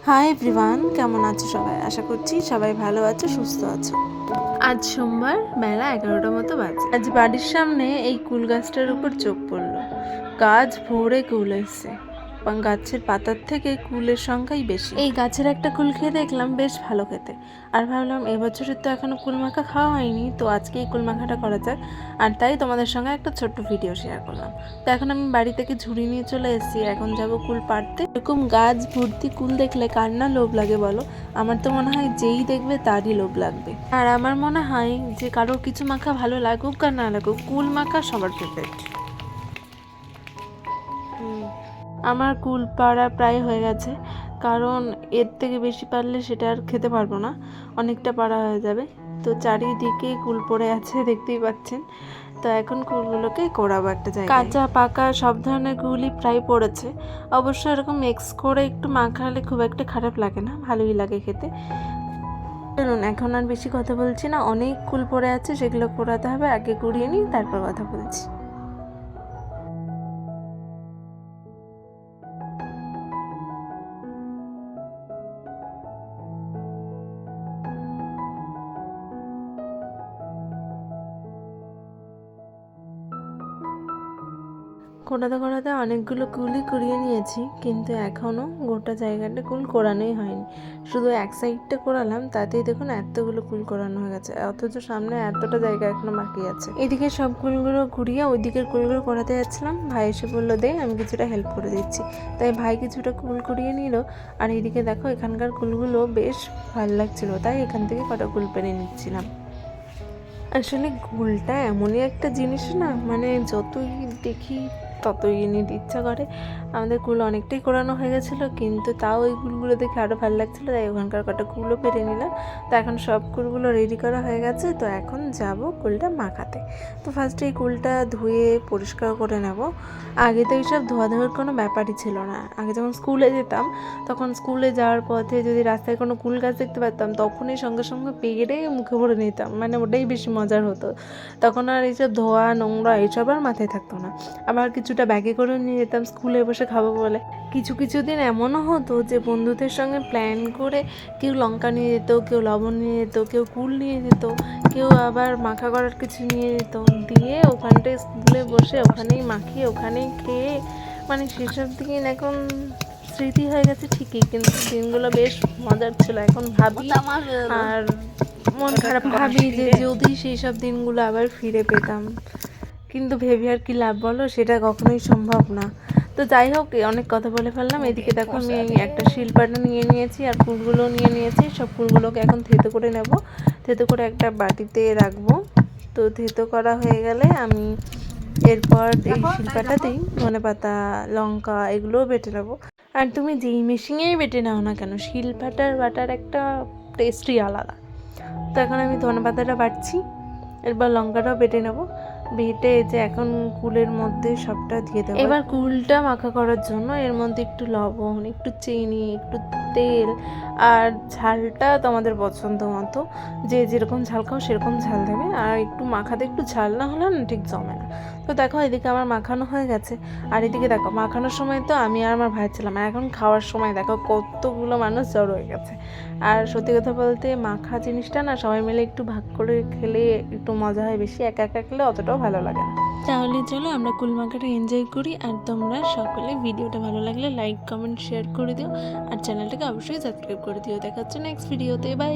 Hi everyone, কেমন আছো সবাই? আশা করছি সবাই ভালো আছো, সুস্থ আছো। আজ সোমবার, বেলা 11টার মতো বাজে। আজ বাড়ির সামনে এই কুল গাছটার উপর চোখ পড়লো। গাছ ভরে কুল এসছে, গাছের পাতার থেকে কুলের সংখ্যাই বেশি। এই গাছের একটা কুল খেয়ে দেখলাম বেশ ভালো খেতে, আর ভাবলাম এবছরের তো এখনো কুল মাখা খাওয়া হয়নি, তো আজকে এই কুল মাখাটা করা যাক। আর তাই তোমাদের সঙ্গে একটা ছোট্ট ভিডিও শেয়ার করলাম। তো এখন আমি বাড়ি থেকে ঝুড়ি নিয়ে চলে এসেছি, এখন যাব কুল পাড়তে। এরকম গাছ ভর্তি কুল দেখলে কার না লোভ লাগে বলো? আমার তো মনে হয় যেই দেখবে তারই লোভ লাগবে। আর আমার মনে হয় যে কারোর কিছু মাখা ভালো লাগুক আর না লাগুক, কুল মাখা সবার ফেভারিট। আমার কুল পাড়া প্রায় হয়ে গেছে, কারণ এর থেকে বেশি পারলে সেটা আর খেতে পারবো না, অনেকটা পাড়া হয়ে যাবে। তো চারিদিকে কুল পড়ে আছে, দেখতেই পাচ্ছেন। তো এখন কুলগুলোকে কোড়াবো একটা জায়গায়। কাঁচা পাকা সব ধরনের কুলই প্রায় পড়েছে। অবশ্য এরকম মিক্স করে একটু মাখালে খুব একটা খারাপ লাগে না, ভালোই লাগে খেতে। চলুন, এখন আর বেশি কথা বলছি না, অনেক কুল পড়ে আছে, সেগুলো কোড়াতে হবে। আগে কুড়িয়ে নিই, তারপর কথা বলছি। কোড়াতে কোড়াতে অনেকগুলো কুলই কুড়িয়ে নিয়েছি, কিন্তু এখনও গোটা জায়গাটা কুল কোড়ানোই হয়নি। শুধু এক সাইডটা কোড়ালাম, তাতেই দেখুন এতগুলো কুল কোড়ানো হয়ে গেছে, অথচ সামনে এতটা জায়গা এখনো বাকি আছে। এদিকে সব কুলগুলো ঘুরিয়ে ওইদিকের কুলগুলো কোড়াতে যাচ্ছিলাম, ভাই এসে বললো দে, আমি কিছুটা হেল্প করে দিচ্ছি। তাই ভাই কিছুটা কুল কুড়িয়ে নিল। আর এইদিকে দেখো এখানকার কুলগুলো বেশ ভালো লাগছিলো, তাই এখান থেকে কটা কুল পেরে নিচ্ছিলাম। আসলে কুলটা এমনই একটা জিনিস না, মানে যতই দেখি ততই নিতে ইচ্ছা করে। আমাদের কুল অনেকটাই কোরানো হয়ে গেছিলো, কিন্তু তাও ওই কুলগুলো দেখে আরও ভালো লাগছিলো, তাই ওখানকার কটা কুলও পেরে নিলাম। তো এখন সব কুলগুলো রেডি করা হয়ে গেছে, তো এখন যাব কুলটা মাখাতে। তো ফার্স্টে এই কুলটা ধুয়ে পরিষ্কার করে নেব। আগে তো এইসব ধোয়াধুয়ির কোনো ব্যাপারই ছিল না। আগে যখন স্কুলে যেতাম, তখন স্কুলে যাওয়ার পথে যদি রাস্তায় কোনো কুল গাছ দেখতে পারতাম, তখনই সঙ্গে সঙ্গে পেড়ে মুখে ভরে নিতাম, মানে ওটাই বেশি মজার হতো। তখন আর এইসব ধোয়া নোংরা এইসব আর মাথায় থাকতো না। আবার কিছুটা ব্যাগে করেও নিয়ে যেতাম স্কুলে বসে খাবো বলে। কিছু কিছু দিন এমনও হতো যে বন্ধুদের সঙ্গে প্ল্যান করে কেউ লঙ্কা নিয়ে যেত, কেউ লবণ নিয়ে যেত, কেউ কুল নিয়ে যেত, কেউ আবার মাখা করার কিছু নিয়ে যেত, দিয়ে ওখানটায় স্কুলে বসে ওখানেই মাখিয়ে ওখানেই খেয়ে, মানে সেসব দিন এখন স্মৃতি হয়ে গেছে ঠিকই, কিন্তু দিনগুলো বেশ মজার ছিল। এখন ভাবি আর মন খারাপ, ভাবি যে যদি সেই সব দিনগুলো আবার ফিরে পেতাম, কিন্তু ভেবে আর কি লাভ বলো, সেটা কখনোই সম্ভব না। তো যাই হোক, অনেক কথা বলে ফেললাম। এদিকে দেখো আমি একটা শিলপাটা নিয়ে নিয়েছি আর ফুলগুলো নিয়ে নিয়েছি। সব ফুলগুলোকে এখন থেতো করে নেব, থেতো করে একটা বাটিতে রাখবো। তো থেতো করা হয়ে গেলে আমি এরপর এই শিলপাটাতেই ধনেপাতা, লঙ্কা এগুলোও বেটে নেবো। আর তুমি যেই মেশিনেই বেটে নাও না কেন, শিলপাটার বাটার একটা টেস্টই আলাদা। তো এখন আমি ধনেপাতাটা বাটছি, এরপর লঙ্কাটাও বেটে নেবো। বেটে যে এখন কুলের মধ্যে সবটা দিয়ে দেবো। এবার কুলটা মাখা করার জন্য এর মধ্যে একটু লবণ, একটু চিনি, একটু তেল, আর ঝালটা তোমাদের পছন্দ মতো, যে যেরকম ঝাল খাও সেরকম ঝাল দেবে। আর একটু মাখাতে একটু ঝাল না হলে না ঠিক জমে না। তো দেখো এদিকে আমার মাখানো হয়ে গেছে, আর এদিকে দেখো মাখানোর সময় তো আমি আর আমার ভাই ছিলাম, আর এখন খাওয়ার সময় দেখো কতগুলো মানুষ জড়ো হয়ে গেছে। আর সত্যি কথা বলতে মাখা জিনিসটা না সবাই মিলে একটু ভাগ করে খেলে একটু মজা হয় বেশি, একা একা খেলে অতটাও ভালো লাগে না। তাহলে চলো আমরা কুল মাখাটা এনজয় করি। আর তোমরা সকলে ভিডিওটা ভালো লাগলে লাইক কমেন্ট শেয়ার করে দিও, আর চ্যানেলটাকে অবশ্যই সাবস্ক্রাইব করে দিও। দেখা হচ্ছে নেক্সট ভিডিওতে, বাই।